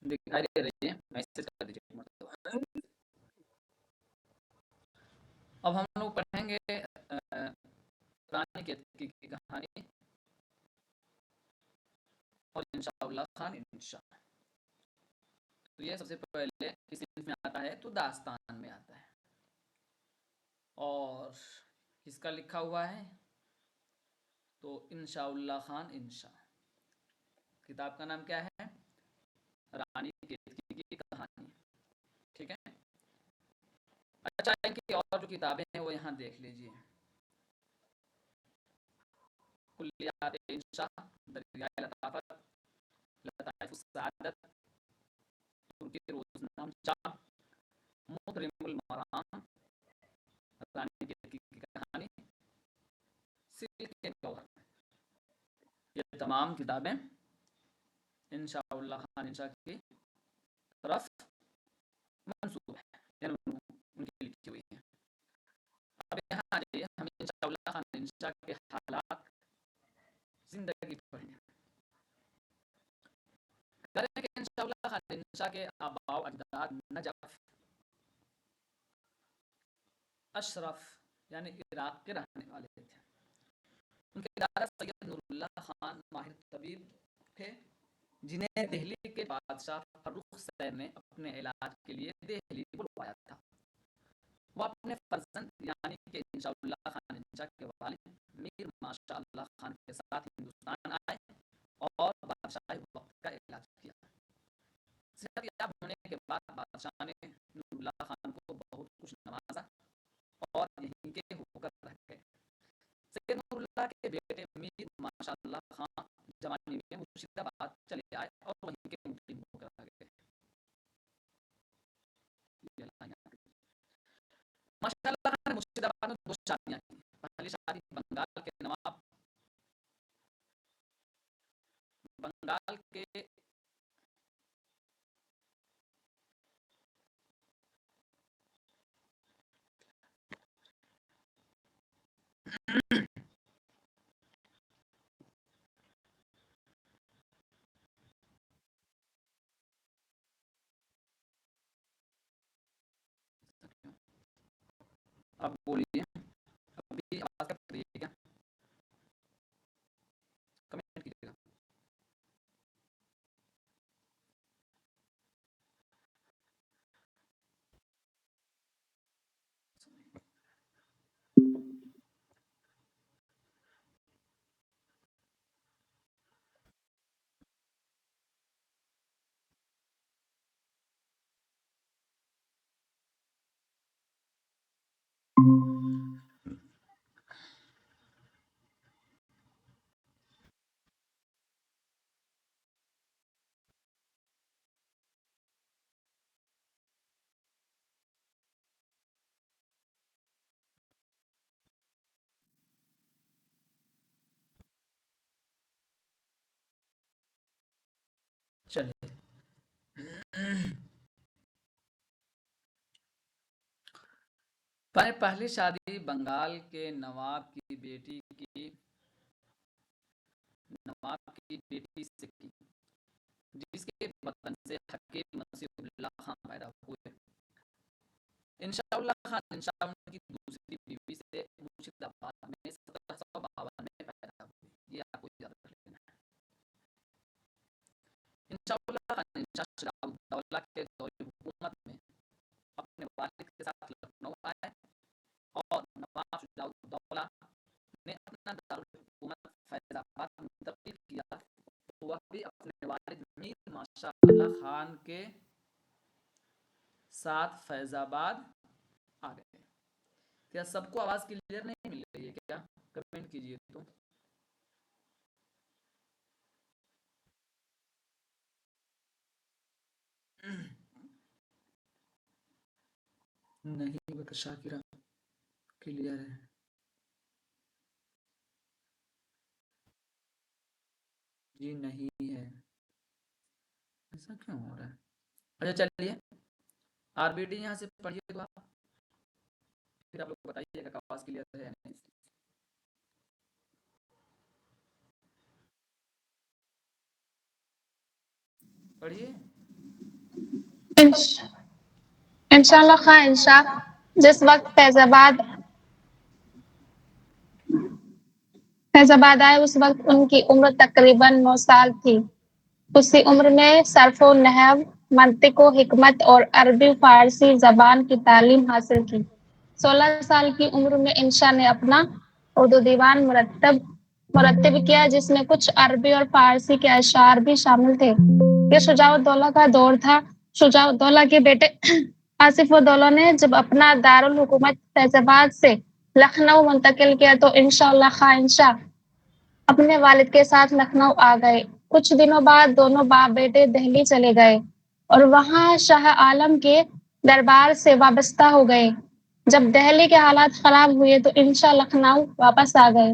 دکھائی دے رہی ہے؟ میسج کر دیجیے مرتبہ۔ اب ہم لوگ پڑھیں گے رانی کیتکی کی کہانی، اور انشاءاللہ خان انشاء۔ تو یہ سب سے پہلے کس صنف میں آتا ہے؟ تو داستان میں آتا ہے، اور کس کا لکھا ہوا ہے؟ تو انشاءاللہ خان انشاء۔ کتاب کا نام کیا ہے؟ رانی کیتکی کی کہانی، ٹھیک ہے۔ اچھا، ان کی اور جو کتابیں ہیں وہ یہاں دیکھ لیجیے۔ کلیات انشاء، دریائے لطافت، لطائف السعادت، ترکی روزنامچہ، مکرم المرام، رانی کیتکی کی کہانی، سلک گوہر، یہ تمام کتابیں انشاءاللہ خان انشاء کی طرف منسوب ہیں، یعنی ان کی لکھی ہوئی ہیں۔ اب یہاں آ جائیے، ہم انشاءاللہ خان انشاء کے حالات زندگی پڑھیں گے۔ کہہ رہے ہیں کہ انشاءاللہ خان انشاء کے آباء و اجداد نجف، اشرف یعنی عراق کے رہنے والے تھے۔ ان کے دادا سید نور اللہ خان ماہر طبیب تھے، جنہیں دہلی کے بادشاہ فرخ سیر نے اپنے علاج کے لیے دہلی بلوایا تھا۔ وہ اپنے فرزند یعنی کہ انشاءاللہ خان انشاء کے والد میر ماشاء اللہ خان کے ساتھ ہندوستان آئے اور بادشاہی وقت کا علاج کیا۔ صحت یاب ہونے کے بعد بادشاہ نے نور اللہ خان کو بہت کچھ نوازا اور یہیں کے ہو کر رہ گئے۔ سید نور اللہ کے بیٹے میر ماشاء اللہ خان جوانی میں مرشد آباد چلے آئے اور وہیں کے مقیم ہو کر رہ گئے۔ ماشاء اللہ خان نے مرشد آباد میں 2 شادیاں کی۔ پہلی شادی بنگال کے نواب بنگال کے اب بولیے، ابھی آواز کٹ رہی ہے کیا؟ کمنٹ کیجیے گا۔ چلیے، پہلی شادی بنگال کے نواب کی بیٹی سے کی، جس کے وطن سے حکیم نصیب اللہ خان پیدا ہوئے۔ انشاءاللہ خان انشاء ان کی دوسری بیوی سے مرشد آباد میں 1752 میں پیدا ہوئی۔ یہ آپ کو یاد رکھ لینا ہے۔ انشاءاللہ خان انشاء شجاع الدولہ کے دور حکومت میں اپنے والد کے ساتھ لکھنؤ آئے، اور نواب شجاع الدولہ نے اپنا دارالحکومت فیض آباد منتقل کیا تو وہ بھی اپنے والد میر ماشاء اللہ خان کے ساتھ فیض آباد آ گئے۔ کیا سب کو آواز کلیئر نہیں مل رہی ہے کیا؟ کمنٹ کیجیے تو۔ نہیں بتا شاکرہ کلیئر ہے؟ جی نہیں ہے، ایسا کیوں ہو رہا ہے؟ اچھا چلیے، آر بی ڈی یہاں سے پڑھیے تو آپ، پھر آپ لوگ بتائیے کہ آواز کلیئر ہے یا نہیں۔ پڑھیے۔ انشاءاللہ خواہ انشاء جس وقت فیض آباد آئے اس وقت ان کی عمر تقریباً 9 سال تھی. اسی عمر میں صرف و نحو، منطق و حکمت اور عربی فارسی زبان کی تعلیم حاصل کی. 16 سال کی عمر میں انشا نے اپنا اردو دیوان مرتب کیا جس میں کچھ عربی اور فارسی کے اشعار بھی شامل تھے. یہ شجاع الدولہ کا دور تھا. شجاع الدولہ کے بیٹے آصف الدولہ نے جب اپنا دارالحکومت فیض آباد سے لکھنؤ منتقل کیا تو انشاءاللہ خواہ انشاء اپنے والد کے ساتھ لکھنؤ آ گئے. کچھ دنوں بعد دونوں باپ بیٹے دہلی چلے گئے اور وہاں شاہ عالم کے دربار سے وابستہ ہو گئے. جب دہلی کے حالات خراب ہوئے تو انشاء لکھنؤ واپس آ گئے.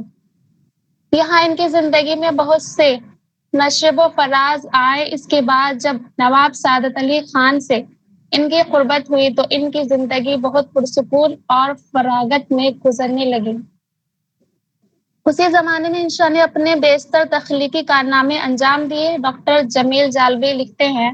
یہاں ان کی زندگی میں بہت سے نشیب و فراز آئے. اس کے بعد جب نواب سعادت علی خان سے ان کی قربت ہوئی تو ان کی زندگی بہت پرسکون اور فراغت میں گزرنے لگی. اسی زمانے میں انشا نے اپنے بیشتر تخلیقی کارنامے انجام دیے. ڈاکٹر جمیل جالبی لکھتے ہیں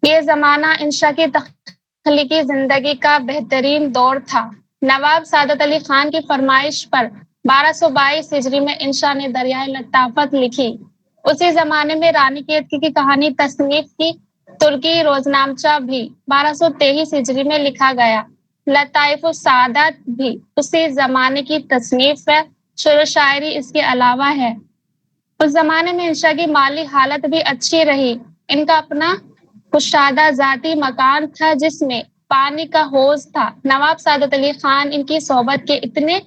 یہ زمانہ انشا کی تخلیقی زندگی کا بہترین دور تھا. نواب سعادت علی خان کی فرمائش پر 1222 ہجری میں انشا نے دریائے لطافت لکھی. اسی زمانے میں رانی کیتکی کی کہانی تصنیف کی. ترکی روزنامچہ بھی 1223 ہجری میں لکھا گیا. لطائف السعادت بھی اسی زمانے کی تصنیف ہے. شعر و شاعری اس کے علاوہ ہے. اس زمانے میں انشا کی مالی حالت بھی اچھی رہی. ان کا اپنا کشادہ ذاتی مکان تھا جس میں پانی کا حوض تھا. نواب سعادت علی خان ان کی صحبت کے اتنے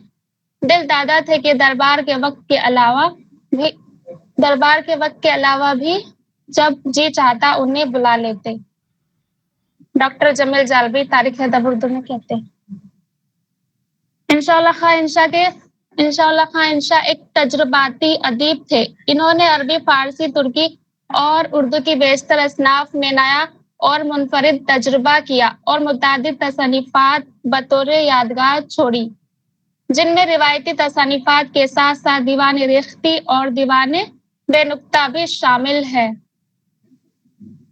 دل دادا تھے کہ دربار کے وقت کے علاوہ بھی جب جی چاہتا انہیں بلا لیتے. ڈاکٹر جمیل جالبی تاریخ ادب اردو میں کہتے ہیں انشاءاللہ خواہ انشا ایک تجرباتی ادیب تھے. انہوں نے عربی، فارسی، ترکی اور اردو کی بیشتر اصناف میں نیا اور منفرد تجربہ کیا اور متعدد تصنیفات بطور یادگار چھوڑی جن میں روایتی تصنیفات کے ساتھ ساتھ دیوان ریختی اور دیوان بے نقطہ بھی شامل ہے.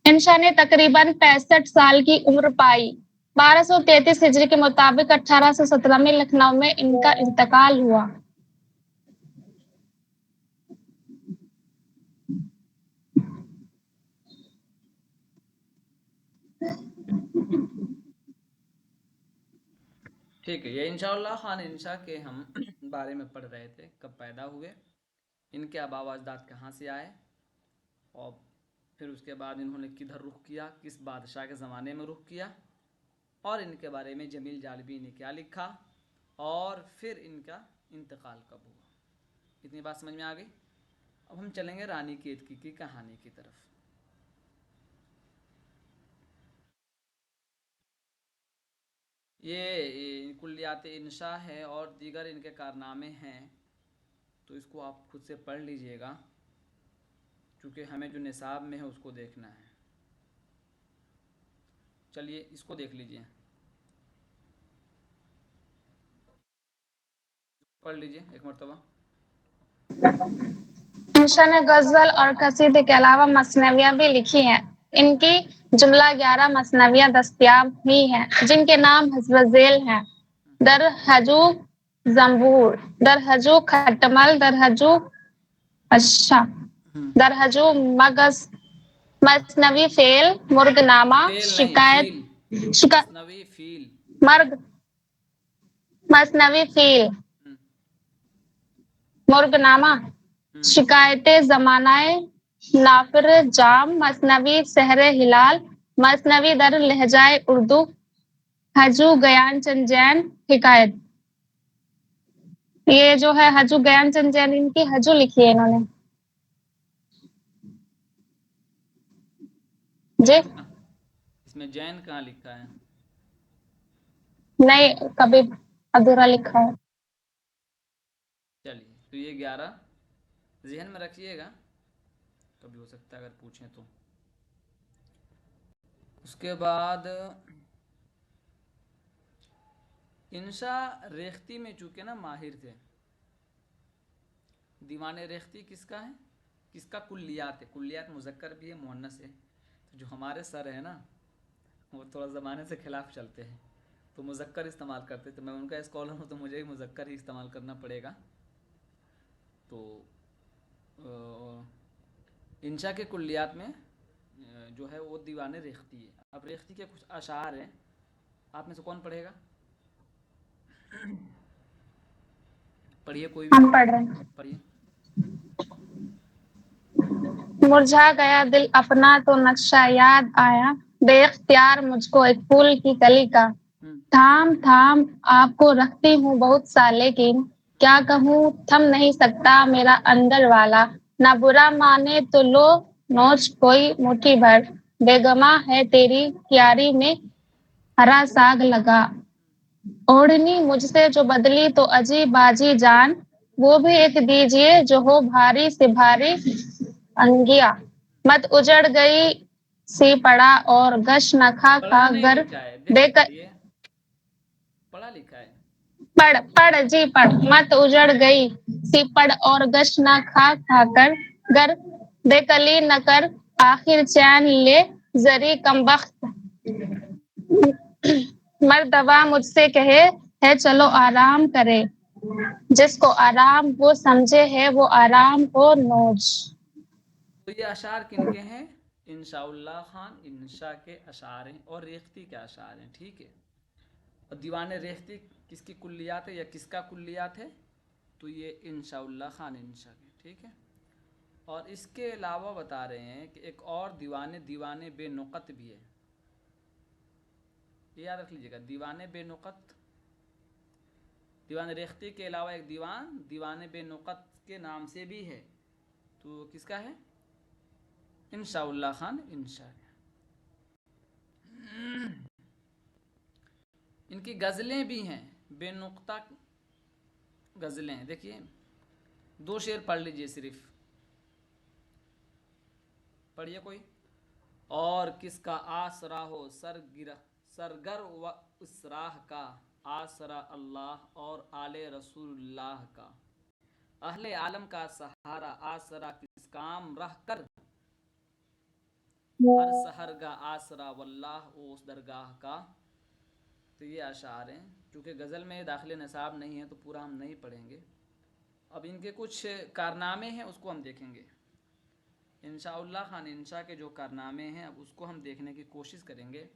انشا نے تقریباً 65 سال کی عمر پائی. 1233 ہجری کے مطابق 1817 میں لکھنؤ میں ان کا انتقال ہوا. ٹھیک ہے. یہ انشاءاللہ خان انشا کے ہم بارے میں پڑھ رہے تھے. کب پیدا ہوئے، ان کے آباء و اجداد کہاں سے آئے، اور پھر اس کے بعد انہوں نے کدھر رخ کیا، کس بادشاہ کے زمانے میں رخ کیا، اور ان کے بارے میں جمیل جالبی نے کیا لکھا، اور پھر ان کا انتقال کب ہوا. اتنی بات سمجھ میں آ گئی. اب ہم چلیں گے رانی کیتکی کی کہانی کی طرف. یہ کلیات انشا ہے اور دیگر ان کے کارنامے ہیں، تو اس کو آپ خود سے پڑھ لیجئے گا کیونکہ ہمیں جو نصاب میں ہے اس کو دیکھنا ہے. چلیے اس کو دیکھ لیجئے، پڑھ لیجئے ایک مرتبہ. انشا نے غزل اور قصیدے کے علاوہ مثنویاں بھی لکھی ہیں. ان کی جملہ 11 مثنویاں دستیاب بھی ہیں جن کے نام حسب ذیل ہیں: در ہجو زنبور، در ہجو کھٹمل، در ہجو در ہجو مغز، مثنوی فعل، مرغ نامہ، فعل نہیں، شکایت، فیل، مثنوی فیل، مثنوی فیل، مرغ نامہ، شکایت زمانہ نافر جام، مثنوی سحر ہلال، مثنوی در لہجہ اردو، ہجو گیان چند جین حکایت. یہ جو ہے ہجو گیان چند جین، ان کی ہجو لکھی ہے انہوں نے. جی اس میں جین کہاں لکھا ہے؟ نہیں، کبھی ادھورا لکھا ہے. چلیے تو یہ 11 ذہن میں رکھیے گا، کبھی ہو سکتا ہے اگر پوچھیں تو. اس کے بعد انشا ریختی میں چونکہ نا ماہر تھے. دیوان ریختی کس کا ہے؟ کس کا؟ کلیات ہے. کلیات مذکر بھی ہے، مؤنث ہے. جو ہمارے سر ہیں نا وہ تھوڑا زمانے سے خلاف چلتے ہیں، تو مذکر استعمال کرتے، تو میں ان کا اسکالر ہوں تو مجھے ہی مذکر ہی استعمال کرنا پڑے گا. تو انشاء کے کلیات میں جو ہے وہ دیوان ریختی ہے. اب ریختی کے کچھ اشعار ہیں، آپ میں سے کون پڑھے گا؟ پڑھیے کوئی بھی. ہم پڑھ رہے ہیں. پڑھیے. مرجھا گیا دل اپنا تو نقشہ یاد آیا، بے اختیار مجھ کو ایک پھول کی کلی کا. تھام تھام آپ کو رکھتی ہوں بہت سا، لیکن کیا کہوں تھم نہیں سکتا میرا اندر والا. نہ برا مانے تو لو نوچ کوئی مٹھی بھر، بیگما ہے تیری کیاری میں ہرا ساگ لگا. اوڑھنی مجھ سے جو بدلی تو عجیب باجی جان، وہ بھی ایک دیجیے جو ہو بھاری سے بھاری انگیا. مت اجڑ گئی سی پڑا اور گش نہ کھا پڑھا کھا نہیں گر لکھا ہے، دیکھ کے پڑھیے. پڑھا لکھا ہے. پڑھ جی پڑھ. مت اجڑ گئی سی پڑ اور گش نہ کھا کھا کر گر، بے کلی نہ کر آخر چین لے زری کمبخت. مردوا مجھ سے کہے ہے چلو آرام کرے، جس کو آرام وہ سمجھے ہے وہ آرام کو نوچ. تو یہ اشعار کن کے ہیں؟ انشاء اللہ خان انشاء کے اشعار ہیں اور ریختی کے اشعار ہیں. ٹھیک ہے. اور دیوان ریختی کس کی کلیات ہے یا کس کا کلیات ہے؟ تو یہ انشاء اللہ خان انشاء کے. ٹھیک ہے. اور اس کے علاوہ بتا رہے ہیں کہ ایک اور دیوان بے نقط بھی ہے. یہ یاد رکھ لیجیے گا، دیوان بے نقط. دیوان ریختی کے علاوہ ایک دیوان بے نقط کے نام سے بھی ہے. تو کس کا ہے؟ انشاء اللہ خان انشاء. ان کی غزلیں بھی ہیں، بے نقطہ غزلیں. دیکھیے 2 شعر پڑھ لیجئے صرف. پڑھیے کوئی. اور کس کا آسرا ہو سرگر و اس راہ کا، آسرا اللہ اور آل رسول اللہ کا. اہل عالم کا سہارا آسرا کس کام رہ کر، ہر سحرگاہ آسرا واللہ اس درگاہ کا. تو یہ اشعار ہیں. چونکہ غزل میں داخل نصاب نہیں ہے تو پورا ہم نہیں پڑھیں گے. اب ان کے کچھ کارنامے ہیں اس کو ہم دیکھیں گے. انشاء اللہ خان انشاء کے جو کارنامے ہیں اب اس کو ہم دیکھنے کی کوشش کریں گے.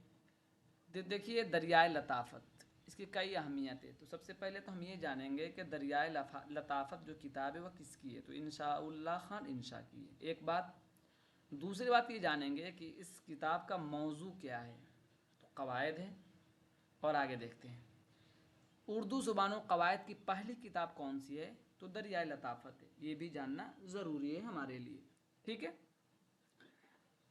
دیکھیے دریائے لطافت، اس کی کئی اہمیت ہے. تو سب سے پہلے تو ہم یہ جانیں گے کہ دریائے لطافت جو کتاب ہے وہ کس کی ہے. تو انشاء اللہ خان انشاء کی ہے ایک بات. دوسری بات یہ جانیں گے کہ اس کتاب کا موضوع کیا ہے. تو قواعد ہے. اور آگے دیکھتے ہیں اردو زبان و قواعد کی پہلی کتاب کون سی ہے. تو دریائے لطافت ہے. یہ بھی جاننا ضروری ہے ہمارے لیے. ٹھیک ہے.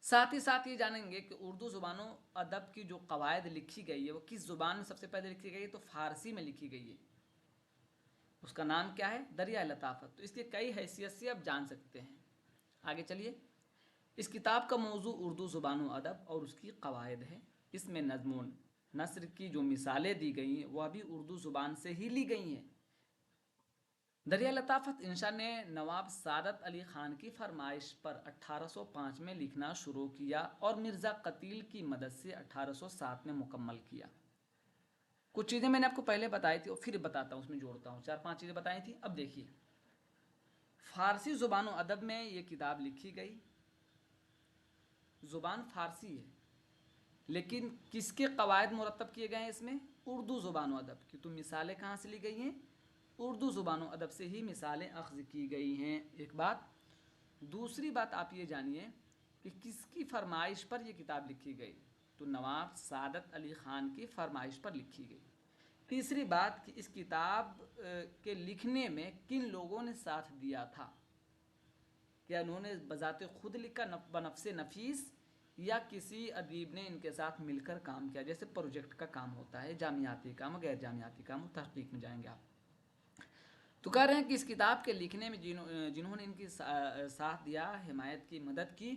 ساتھ ہی ساتھ یہ جانیں گے کہ اردو زبان و ادب کی جو قواعد لکھی گئی ہے وہ کس زبان میں سب سے پہلے لکھی گئی ہے. تو فارسی میں لکھی گئی ہے. اس کا نام کیا ہے؟ دریائے لطافت. تو اس کی کئی حیثیت سے آپ جان سکتے ہیں. آگے چلیے. اس کتاب کا موضوع اردو زبان و ادب اور اس کی قواعد ہے. اس میں نظم و نثر کی جو مثالیں دی گئی ہیں وہ بھی اردو زبان سے ہی لی گئی ہیں. دریائے لطافت انشاء نے نواب سعادت علی خان کی فرمائش پر 1805 میں لکھنا شروع کیا اور مرزا قتیل کی مدد سے 1807 میں مکمل کیا. کچھ چیزیں میں نے آپ کو پہلے بتائی تھی اور پھر بتاتا ہوں، اس میں جوڑتا ہوں. 4-5 چیزیں بتائی تھی. اب دیکھیے فارسی زبان و ادب میں یہ کتاب لکھی گئی. زبان فارسی ہے لیکن کس کے قواعد مرتب کیے گئے ہیں اس میں؟ اردو زبان و ادب کی. تو مثالیں کہاں سے لی گئی ہیں؟ اردو زبان و ادب سے ہی مثالیں اخذ کی گئی ہیں. ایک بات. دوسری بات آپ یہ جانیے کہ کس کی فرمائش پر یہ کتاب لکھی گئی. تو نواب سعادت علی خان کی فرمائش پر لکھی گئی. تیسری بات کہ اس کتاب کے لکھنے میں کن لوگوں نے ساتھ دیا تھا. کیا انہوں نے بذات خود لکھا بنفس نفیس یا کسی ادیب نے ان کے ساتھ مل کر کام کیا، جیسے پروجیکٹ کا کام ہوتا ہے، جامعاتی کام، غیر جامعاتی کام، تحقیق میں جائیں گے آپ. تو کہہ رہے ہیں کہ اس کتاب کے لکھنے میں جنہوں نے ان کی ساتھ دیا، حمایت کی، مدد کی،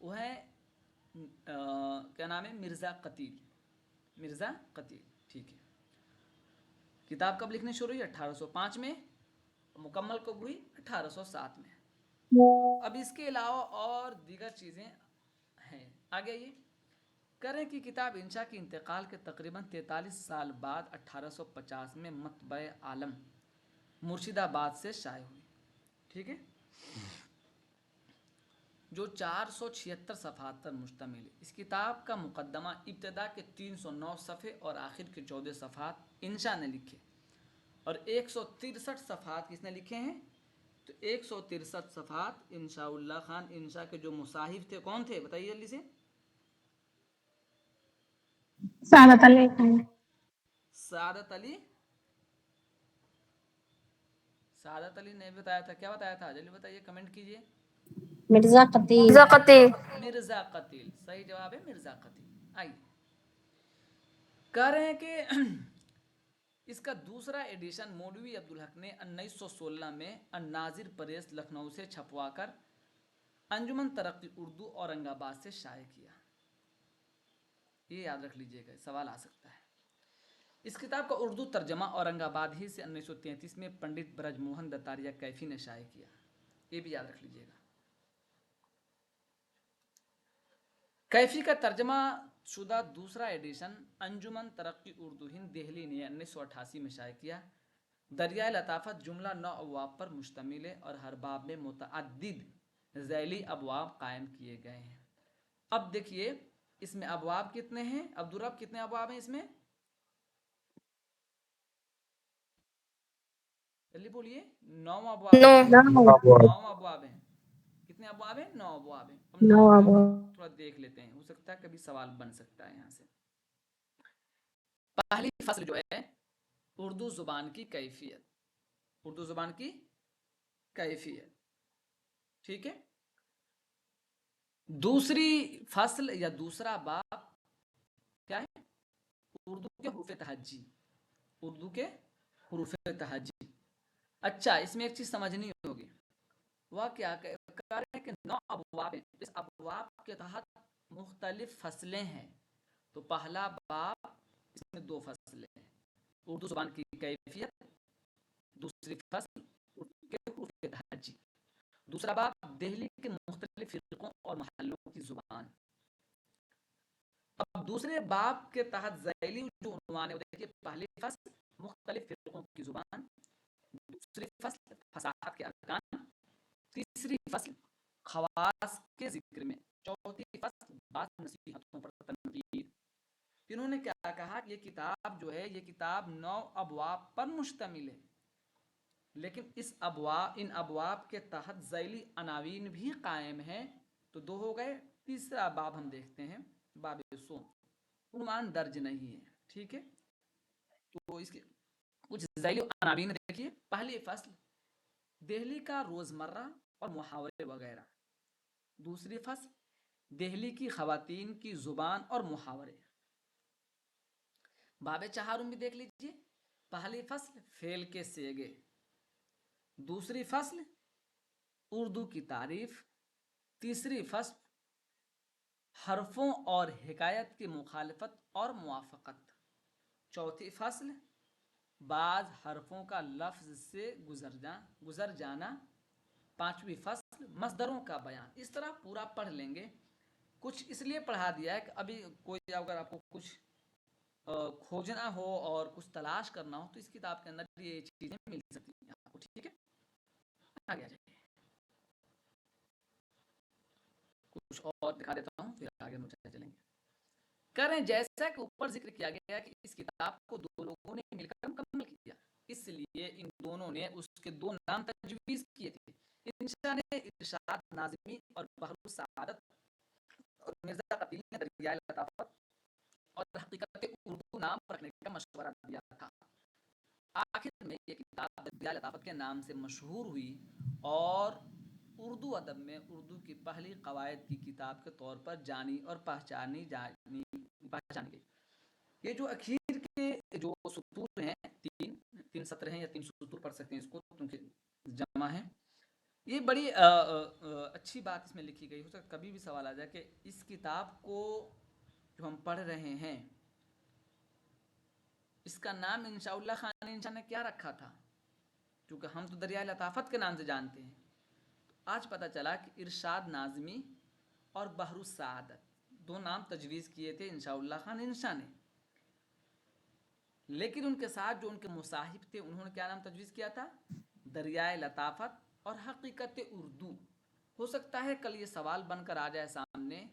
وہ ہے کیا نام ہے؟ مرزا قتیل. مرزا قتیل. ٹھیک ہے. کتاب کب لکھنے شروع ہوئی؟ 1805 میں. مکمل کب ہوئی؟ 1807 میں. اب اس کے علاوہ اور دیگر چیزیں ہے. آگے یہ کریں کہ کتاب انشا کے انتقال کے تقریباً 43 سال بعد 1850 میں مطبع عالم مرشد آباد سے شائع ہوئی. ٹھیک ہے، جو 476 صفحات پر مشتمل ہے. اس کتاب کا مقدمہ ابتدا کے 309 صفحے اور آخر کے 14 صفحات انشا نے لکھے، اور 163 صفحات کس نے لکھے ہیں؟ تو 163 صفحات انشاء اللہ خان انشا کے جو مصاحف تھے کون تھے بتائیے جلدی سے. سعادت علی خان. سعادت علی. سعادت علی نے بتایا تھا. کیا بتایا تھا؟ جلدی بتائیے، کمنٹ کیجیے. مرزا قتیل. مرزا قتیل. صحیح جواب ہے مرزا قتیل. آئیے کہہ رہے ہیں کہ اس کا دوسرا ایڈیشن مولوی عبدالحق نے 1916 میں الناظر پریس لکھنؤ سے چھپوا کر انجمن ترقی اردو اورنگ آباد سے شائع کیا. یہ یاد رکھ لیجئے گا، سوال آ سکتا ہے. اس کتاب کا اردو ترجمہ اورنگ آباد ہی سے 1933 میں پنڈت برج موہن دتاریہ کیفی نے شائع کیا. یہ بھی یاد رکھ لیجئے گا. کیفی کا ترجمہ شدہ دوسرا ایڈیشن انجمن ترقی اردو ہند دہلی نے 1988 میں شائع کیا. دریائے لطافت جملہ 9 ابواب پر مشتمل ہے اور ہر باب میں متعدد ذیلی ابواب قائم کیے گئے ہیں. اب دیکھیے اس میں ابواب کتنے ہیں؟ عبدالرب کتنے ابواب ہیں اس میں؟ جلدی بولیے. 9 ابواب ہیں. 9 ابواب ہیں. کتنے ابواب ہیں؟ 9 ابواب ہیں. اب 9 ابواب تھوڑا دیکھ لیتے ہیں، ہو سکتا ہے کبھی سوال بن سکتا ہے یہاں سے. پہلی فصل جو ہے اردو زبان کی کیفیت. اردو زبان کی کیفیت. ٹھیک ہے. دوسری فصل یا دوسرا باب کیا ہے؟ اردو کے حروف تہجی. اردو کے حروف تہجی. اچھا، اس میں ایک چیز سمجھنی ہوگی. وہ کیا کہہ رہے ہیں کہ 9 ابواب ہیں. اس ابواب کے تحت مختلف فصلیں ہیں. تو پہلا باب اس میں 2 فصلیں ہیں، اردو زبان کی کیفیت. دوسری فصل اردو کے حروف تہجی. دوسرا باب دہلی کے مختلف فرقوں اور محلوں کی زبان. اب دوسرے باب کے تحت ذیلی جو عنوان ہے، دیکھیے پہلی فصل مختلف فرقوں کی زبان، دوسری فصل فصاحت کے ارکان، تیسری فصل خواص کے ذکر میں، چوتھی فصل بعض نصیحتوں پر تنقید. انہوں نے کیا کہا کہ یہ کتاب جو ہے یہ کتاب 9 ابواب پر مشتمل ہے، لیکن ان ابواب کے تحت ذیلی عناوین بھی قائم ہیں. تو 2 ہو گئے. تیسرا باب ہم دیکھتے ہیں، باب صوم. عنوان درج نہیں ہے. ٹھیک ہے. تو اس کے کچھ ذیلی عناوین دیکھیے. پہلی فصل دہلی کا روزمرہ اور محاورے وغیرہ. دوسری فصل دہلی کی خواتین کی زبان اور محاورے. باب چہارم بھی دیکھ لیجیے. پہلی فصل فعل کے سیغے. دوسری فصل اردو کی تعریف. تیسری فصل حرفوں اور حکایت کی مخالفت اور موافقت. چوتھی فصل بعض حرفوں کا لفظ سے گزر جانا. پانچویں فصل مصدروں کا بیان. اس طرح پورا پڑھ لیں گے. کچھ اس لیے پڑھا دیا ہے کہ ابھی کوئی اگر آپ کو کچھ کھوجنا ہو اور کچھ تلاش کرنا ہو تو اس کتاب کے اندر یہ چیزیں مل سکتی ہیں آپ کو. ٹھیک ہے. آگے جائیے. کچھ اور دکھا دیتا ہوں پھر آگے مجھے چلیں گے. کریں جیسا کہ اوپر ذکر کیا گیا کہ اس کتاب کو 2 لوگوں نے مل کر مکمل کیا، اس لیے ان دونوں نے اس کے 2 نام تجویز کیے تھے. انشا نے ارشاد ناظمی اور بحر السعادت، اور مرزا قتیل نے دریائے لطافت اور حقیقت اردو نام رکھنے کا مشورہ دیا تھا. آخر میں یہ کتاب دریائے لطافت کے نام سے مشہور ہوئی اور اردو ادب میں اردو کی پہلی قواعد کی کتاب کے طور پر جانی اور پہچانی گئی. یہ جو اخیر کے جو سطور ہیں 3 سطر ہیں یا 3 سطور پڑھ سکتے ہیں اس کو کیونکہ جمع ہے. یہ بڑی اچھی بات اس میں لکھی گئی. ہو سکتا کبھی بھی سوال آ جائے کہ اس کتاب کو جو ہم پڑھ رہے ہیں اس کا نام انشاء اللہ خان انشا نے کیا رکھا تھا؟ کیونکہ ہم تو دریائے لطافت کے نام سے جانتے ہیں. آج پتہ چلا کہ ارشاد ناظمی اور بحر السعادت، دو نام تجویز کیے تھے انشاء اللہ خان انشا نے، لیکن ان کے ساتھ جو ان کے مصاحب تھے انہوں نے کیا نام تجویز کیا تھا؟ دریائے لطافت اور حقیقت اردو۔ ہو سکتا ہے کل یہ سوال بن کر آ جائے سامنے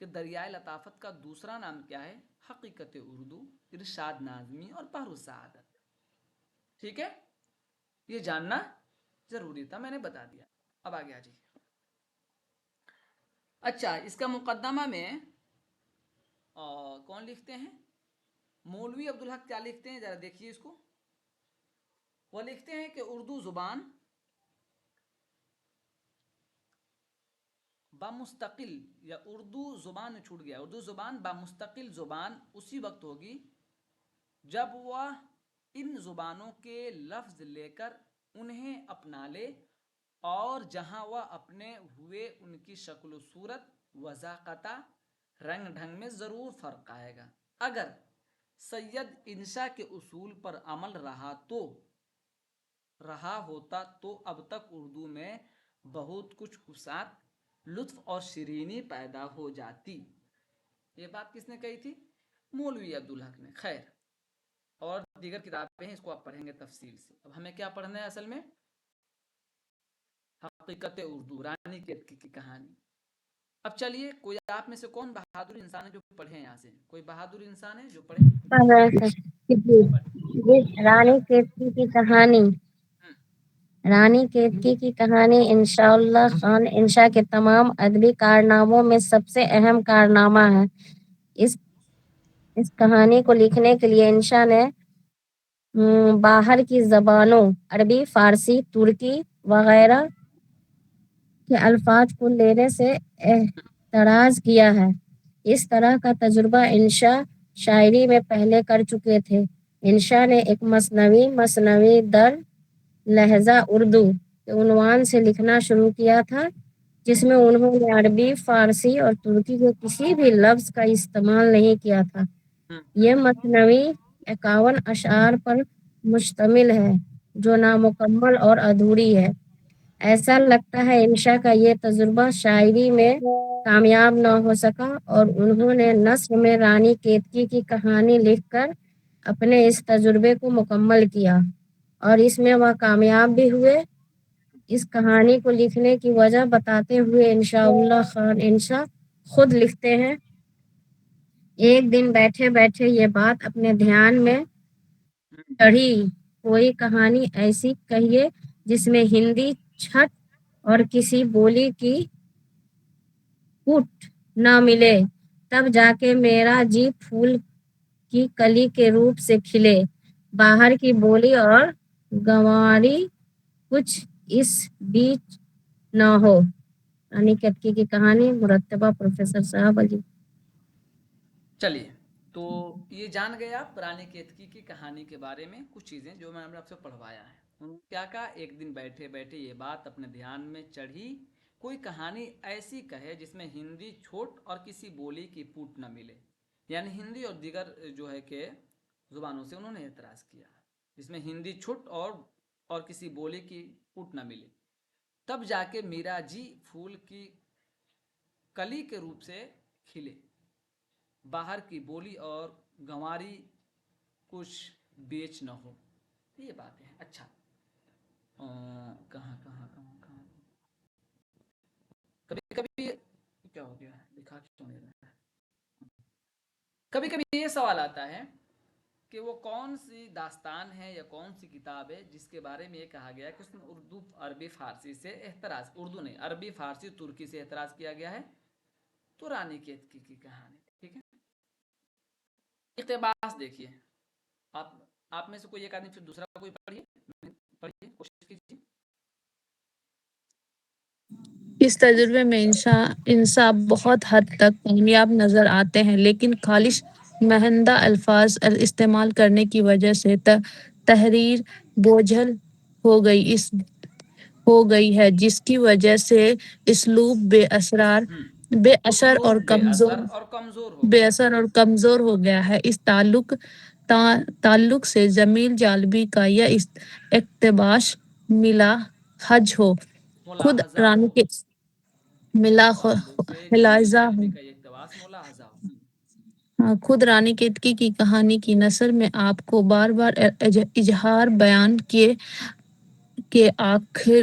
کہ دریائے لطافت کا دوسرا نام کیا ہے؟ حقیقت اردو، ارشاد ناظمی اور بحر السعادت۔ ٹھیک ہے، یہ جاننا ضروری تھا، میں نے بتا دیا۔ اب آگے آ جائیے۔ اچھا، اس کا مقدمہ میں کون لکھتے ہیں؟ مولوی عبدالحق کیا لکھتے ہیں، ذرا دیکھیے اس کو۔ وہ لکھتے ہیں کہ اردو زبان بامستقل، یا اردو زبان چھوٹ گیا، اردو زبان بامستقل زبان اسی وقت ہوگی جب وہ ان زبانوں کے لفظ لے کر انہیں اپنا لے، اور جہاں وہ اپنے ہوئے ان کی شکل و صورت، وضاقتہ، رنگ ڈھنگ میں ضرور فرق آئے گا۔ اگر سید انشا کے اصول پر عمل رہا ہوتا تو اب تک اردو میں بہت کچھ وسعت، لطف اور شیرینی پیدا ہو جاتی۔ یہ بات کس نے کہی تھی؟ مولوی عبدالحق نے۔ خیر، اور دیگر کتابیں ہیں، اس کو آپ پڑھیں گے تفصیل سے۔ اب ہمیں کیا پڑھنا ہے اصل میں؟ حقیقت اردو، رانی کیتکی کی کہانی۔ اب چلیے، کوئی آپ میں سے کون بہادر انسان ہے جو پڑھے یہاں سے؟ کوئی بہادر انسان ہے جو پڑھے؟ رانی کیتکی کی کہانی۔ رانی کیتکی کی کہانی انشاء اللہ خان انشا کے تمام ادبی کارناموں میں سب سے اہم کارنامہ ہے۔ اس کہانی کو لکھنے کے لیے انشا نے باہر کی زبانوں عربی، فارسی، ترکی وغیرہ کے الفاظ کو لینے سے احتراز کیا ہے۔ اس طرح کا تجربہ انشا شاعری میں پہلے کر چکے تھے۔ انشا نے ایک مثنوی در لہجہ اردو کے عنوان سے لکھنا شروع کیا تھا، جس میں انہوں نے عربی، فارسی اور ترکی کے کسی بھی لفظ کا استعمال نہیں کیا تھا۔ یہ مثنوی 51 اشعار پر مشتمل ہے، جو نامکمل اور ادھوری ہے۔ ایسا لگتا ہے انشا کا یہ تجربہ شاعری میں کامیاب نہ ہو سکا، اور انہوں نے نثر میں رانی کیتکی کی کہانی لکھ کر اپنے اس تجربے کو مکمل کیا، اور اس میں وہ کامیاب بھی ہوئے۔ اس کہانی کو لکھنے کی وجہ بتاتے ہوئے انشاء اللہ خان انشا خود لکھتے ہیں: ایک دن بیٹھے بیٹھے یہ بات اپنے دھیان میں چڑھی، کوئی کہانی ایسی کہیے جس میں ہندی چھٹ اور کسی بولی کی پوٹ نہ ملے، تب جا کے میرا جی پھول کی کلی کے روپ سے کھلے، باہر کی بولی اور گنواری کچھ اس بیچ نہ ہو۔ رانی کیتکی کی کہانی، مرتبہ پروفیسر صاحب علی۔ چلیے، تو یہ جان گئے آپ رانی کیتکی کی کہانی کے بارے میں کچھ چیزیں جو میں نے آپ سے پڑھوایا ہے۔ انہوں نے کیا کہا؟ ایک دن بیٹھے بیٹھے یہ بات اپنے دھیان میں چڑھی، کوئی کہانی ایسی کہے جس میں ہندی چھوٹ اور کسی بولی کی پوٹ نہ ملے، یعنی ہندی اور دیگر جو ہے کہ زبانوں سے انہوں نے اعتراض کیا، جس میں ہندی چھٹ اور کسی بولی کی پوٹ نہ ملے، تب جا کے میرا جی پھول کی کلی کے روپ سے کھلے، باہر کی بولی اور گنواری کچھ بیچ نہ ہو۔ یہ بات ہے۔ اچھا، کہاں کبھی کیا ہو گیا، لکھا کیوں نہیں رہا ہے؟ کبھی یہ سوال آتا ہے کہ وہ کون سی داستان ہے یا کون سی کتاب ہے جس کے بارے میں یہ کہا گیا ہے کہ اس میں اردو، عربی، فارسی سے احتراز، اردو نہیں، عربی، فارسی، ترکی سے احتراز کیا گیا ہے؟ تو رانی کیتکی کی کہانی۔ ٹھیک ہے، اقتباس دیکھیے آپ میں سے کوئی ایک آدمی، پھر دوسرا کوئی پڑھیے، کوشش کیجیے۔ اس تجربے میں انصاف بہت حد تک کامیاب نظر آتے ہیں، لیکن خالص مہندہ الفاظ استعمال کرنے کی وجہ سے تحریر بوجھل ہو گئی ہے، جس کی وجہ سے اسلوب بے اثر اور کمزور ہو گیا ہے۔ اس تعلق سے جمیل جالبی کا یہ اقتباس ملاحظہ ہو: ملا تعلق سے خلاصہ جملے ہو۔ کا یہ اقتباس ملاحظہ ہو۔ خود رانی کیتکی کی کہانی کی نثر میں آپ کو بار بار اظہار بیان کیے کہ اکھرے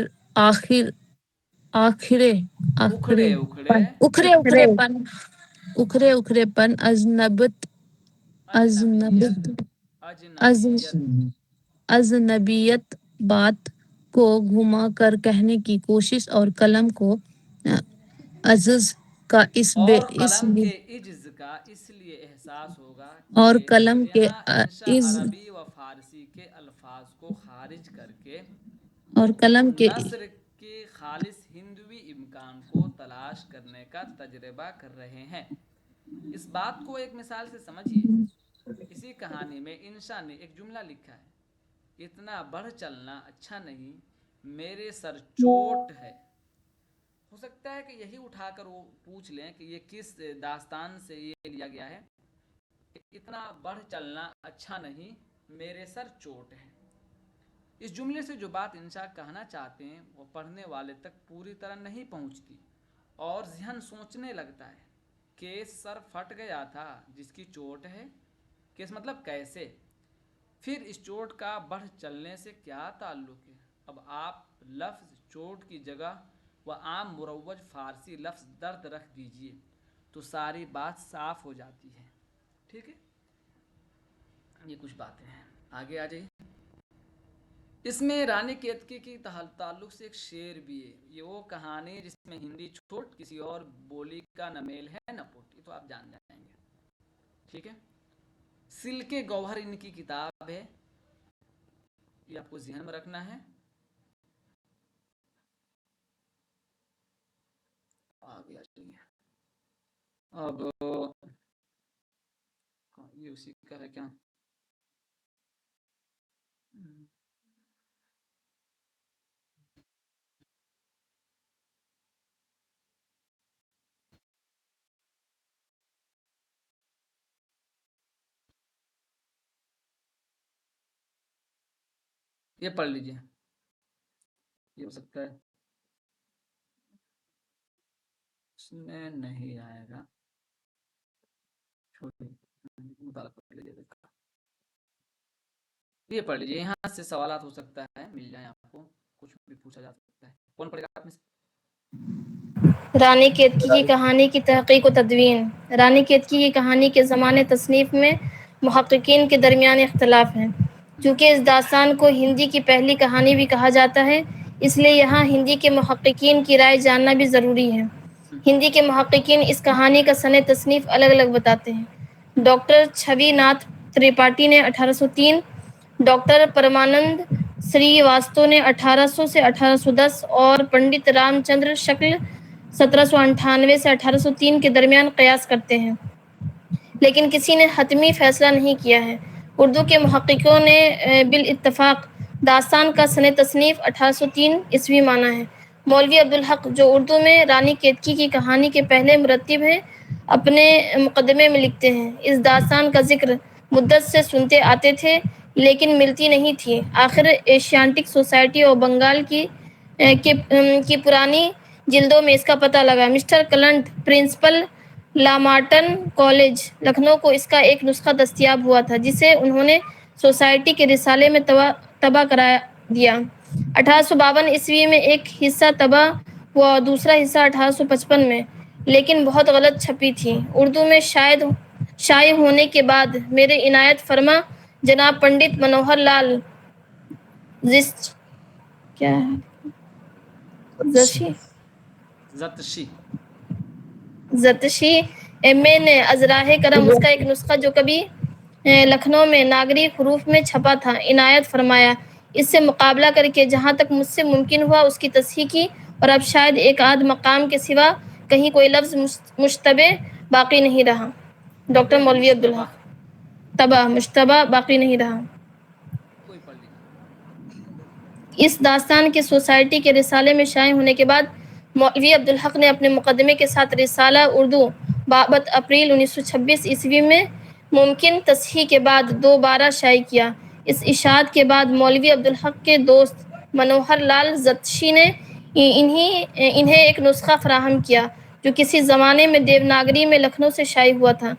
پن اجنبیت بات کو گھما کر کہنے کی کوشش اور قلم کو عجز کا اور قلم کے عجز کا اس لیے احساس ہوگا اور کہ قلم کے یہاں انشا عربی و فارسی کے الفاظ کو خارج کر کے اور قلم کے نثر کے خالص ہندوی امکان کو تلاش کرنے کا تجربہ کر رہے ہیں۔ اس بات کو ایک مثال سے سمجھیے۔ اسی کہانی میں انشا نے ایک جملہ لکھا ہے، اتنا بڑھ چلنا اچھا نہیں، میرے سر چوٹ ہے۔ ہو سکتا ہے کہ یہی اٹھا کر وہ پوچھ لیں کہ یہ کس داستان سے یہ لیا گیا ہے، کہ اتنا بڑھ چلنا اچھا نہیں، میرے سر چوٹ ہے۔ اس جملے سے جو بات انشا کہنا چاہتے ہیں وہ پڑھنے والے تک پوری طرح نہیں پہنچتی اور ذہن سوچنے لگتا ہے کہ سر پھٹ گیا تھا جس کی چوٹ ہے، کہ اس مطلب کیسے، پھر اس چوٹ کا بڑھ چلنے سے کیا تعلق ہے۔ اب آپ لفظ چوٹ کی جگہ وہ عام مروج فارسی لفظ درد رکھ دیجئے تو ساری بات صاف ہو جاتی ہے۔ ٹھیک ہے، یہ کچھ باتیں ہیں، آگے آ جائیے۔ اس میں رانی کیتکی کی تعلق سے ایک شعر بھی ہے، یہ وہ کہانی جس میں ہندی چھوٹ کسی اور بولی کا نہ میل ہے نہ پوٹ، یہ تو آپ جان جائیں گے۔ ٹھیک ہے، سلک گوہر ان کی کتاب ہے، یہ آپ کو ذہن میں رکھنا ہے۔ آگے آ جائیے۔ اب یہ اسی کا ہے کیا؟ یہ پڑھ لیجیے، یہ ہو سکتا ہے اس میں نہیں آئے گا، یہ پڑھ لیجیے، یہاں سے سوالات ہو سکتا ہے مل جائیں آپ کو، کچھ بھی پوچھا جا سکتا ہے۔ کون پڑھے گا آپ میں سے؟ رانی کیتکی کی کہانی کی تحقیق و تدوین۔ رانی کیتکی کی کہانی کے زمانے تصنیف میں محققین کے درمیان اختلاف ہے۔ چونکہ اس داستان کو ہندی کی پہلی کہانی بھی کہا جاتا ہے، اس لیے یہاں ہندی کے محققین کی رائے جاننا بھی ضروری ہے۔ ہندی کے محققین اس کہانی کا سنِ تصنیف الگ الگ بتاتے ہیں۔ ڈاکٹر چھوی ناتھ تریپاٹھی نے 1803، ڈاکٹر پرمانند سری واستو نے 1800 سے 1810 اور پنڈت رام چندر شکل 1798 سے 1803 کے درمیان قیاس کرتے ہیں، لیکن کسی نے حتمی فیصلہ نہیں کیا ہے۔ اردو کے محققوں نے بالاتفاق داستان کا سنِ تصنیف 1803 عیسوی مانا ہے۔ مولوی عبدالحق، جو اردو میں رانی کیتکی کی کہانی کے پہلے مرتب ہیں، اپنے مقدمے میں لکھتے ہیں، اس داستان کا ذکر مدت سے سنتے آتے تھے لیکن ملتی نہیں تھی۔ آخر ایشیاٹک سوسائٹی آف بنگال کی پرانی جلدوں میں اس کا پتہ لگا۔ مسٹر کلنٹ، پرنسپل لامارٹن کالج، لکھنؤ کو اس کا ایک نسخہ دستیاب ہوا تھا جسے انہوں نے سوسائٹی کے رسالے میں طبع کرا دیا۔ 1852 عیسوی میں ایک حصہ طبع ہوا اور دوسرا حصہ 1855 میں، لیکن بہت غلط چھپی تھی۔ اردو میں شائع ہونے کے بعد میرے عنایت فرما جناب پنڈت منوہر لال زتشی ایم.اے. نے از راہ کرم اس کا ایک نسخہ جو کبھی لکھنؤ میں ناگری حروف میں چھپا تھا عنایت فرمایا۔ اس سے مقابلہ کر کے جہاں تک مجھ سے ممکن ہوا اس کی تصحیح کی، اور اب شاید ایک آدھ مقام کے سوا کہیں کوئی لفظ مشتبہ باقی نہیں رہا۔ ڈاکٹر مولوی عبدالحق، مشتبہ باقی نہیں رہا۔ اس داستان کے سوسائٹی کے رسالے میں شائع ہونے کے بعد مولوی عبدالحق نے اپنے مقدمے کے ساتھ رسالہ اردو بابت اپریل 1926 عیسوی میں ممکن تصحیح کے بعد دوبارہ شائع کیا۔ اس اشاعت کے بعد مولوی عبدالحق کے دوست منوہر لال زتشی نے انہیں ایک نسخہ فراہم کیا جو کسی زمانے میں دیوناگری میں لکھنؤ سے شائع ہوا تھا۔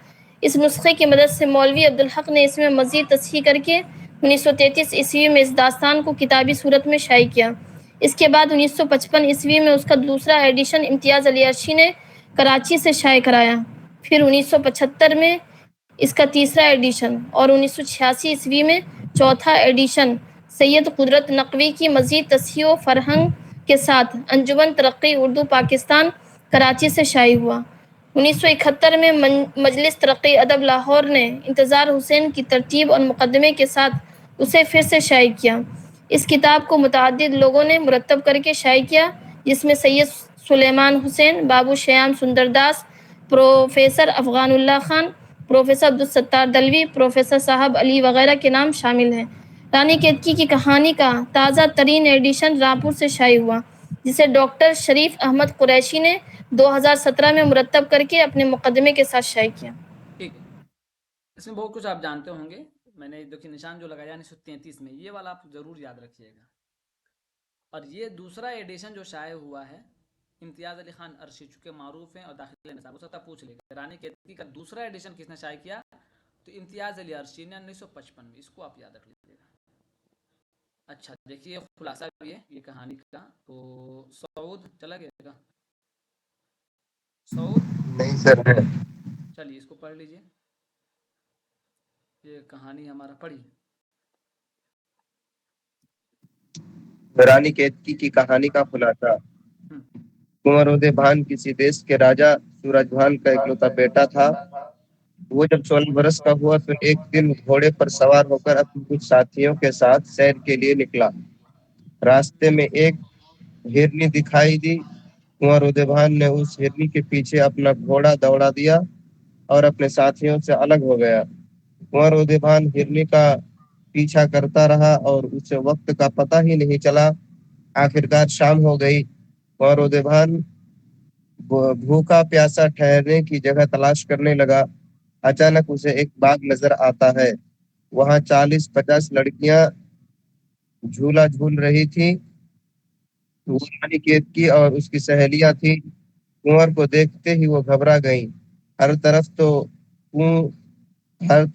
اس نسخے کی مدد سے مولوی عبدالحق نے اس میں مزید تصحیح کر کے 1933 عیسوی میں اس داستان کو کتابی صورت میں شائع کیا۔ اس کے بعد 1955 عیسوی میں اس کا دوسرا ایڈیشن امتیاز علی عرشی نے کراچی سے شائع کرایا۔ پھر 1975 میں اس کا تیسرا ایڈیشن اور 1986 عیسوی میں چوتھا ایڈیشن سید قدرت نقوی کی مزید تصحیح و فرہنگ کے ساتھ انجمن ترقی اردو پاکستان کراچی سے شائع ہوا۔ 1971 میں مجلس ترقی ادب لاہور نے انتظار حسین کی ترتیب اور مقدمے کے ساتھ اسے پھر سے شائع کیا۔ اس کتاب کو متعدد لوگوں نے مرتب کر کے شائع کیا، جس میں سید سلیمان حسین، بابو شیام سندر داس، پروفیسر افغان اللہ خان، پروفیسر عبدالستار دلوی، پروفیسر صاحب علی وغیرہ کے نام شامل ہیں۔ رانی کیتکی کی کہانی کا تازہ ترین ایڈیشن رامپور سے شائع ہوا، جسے ڈاکٹر شریف احمد قریشی نے 2017 میں مرتب کر کے اپنے مقدمے کے ساتھ شائع کیا۔ ٹھیک ہے، اس میں بہت کچھ آپ جانتے ہوں گے۔ میں نے دیکھیے نشان جو لگایا 1933 میں، یہ والا آپ ضرور یاد رکھیے گا۔ اور یہ دوسرا ایڈیشن جو شائع ہوا ہے، امتیاز علی خان عرشی چونکہ معروف ہیں اور داخل نصاب، ہو سکتا ہے پوچھ لے گا رانی کیتکی کا دوسرا ایڈیشن کس نے شائع کیا، تو امتیاز علی عرشی نے 1955 میں۔ اس کو آپ یاد رکھ لیجیے گا۔ اچھا دیکھیے خلاصہ بھی ہے یہ کہانی کا، تو سعود چلا گیا گا؟ سعود نہیں سر ہے۔ چلیے اس کو پڑھ لیجیے، یہ کہانی ہمارا پڑھی۔ رانی کیتکی کی کہانی کا خلاصہ۔ کنور ادے بھان کسی دیش کے راجا سورج بھان کا اکلوتا بیٹا تھا۔ وہ جب 16 برس کا ہوا تو ایک دن گھوڑے پر سوار ہو کر اپنے کچھ ساتھیوں کے ساتھ سیر کے لیے نکلا۔ راستے میں ایک ہرنی دکھائی دی۔ کنور ادے بھان نے اس ہرنی کے پیچھے اپنا گھوڑا دوڑا دیا اور اپنے ساتھیوں سے الگ ہو گیا۔ کنور ادے بھان ہرنی کا پیچھا کرتا رہا اور اسے وقت کا پتہ ہی نہیں چلا۔ آخرکار شام ہو گئی۔ کنور ادے بھان بھوکا پیاسا ٹھہرنے کی جگہ تلاش کرنے لگا۔ اچانک اسے ایک باغ نظر آتا ہے۔ وہاں 40-50 لڑکیاں جھولا جھول رہی تھیں۔ وہ رانی کیتکی اور اس کی سہیلیاں تھیں۔ کنور کو دیکھتے ہی وہ گھبرا گئیں۔ ہر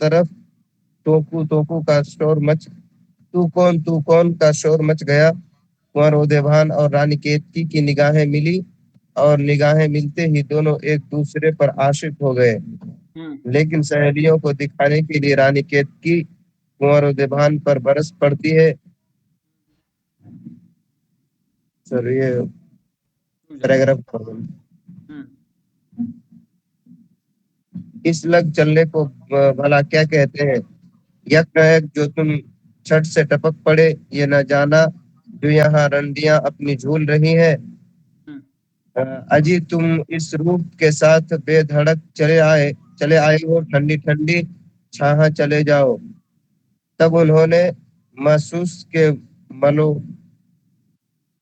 طرف ٹوکو کا شور مچ تو کون کا شور مچ گیا۔ کنور ادے بھان اور رانی کیتکی کی نگاہیں ملی اور نگاہیں ملتے ہی دونوں ایک دوسرے پر عاشق ہو گئے۔ لیکن سہیلیوں کو دکھانے کے لیے رانی کیتکی کنور ادے بھان پر برس پڑتی ہے۔ سر یہ پیراگراف اس لگ چلنے کو بھلا کیا کہتے ہیں؟ یک جو تم چھٹ سے ٹپک پڑے، یہ نہ جانا جو یہاں رنڈیاں اپنی جھول رہی ہیں۔ اجی تم اس روح کے ساتھ بے دھڑک چلے آئے ہو، ٹھنڈی ٹھنڈی چھاہاں چلے جاؤ۔ تب انہوں نے محسوس کے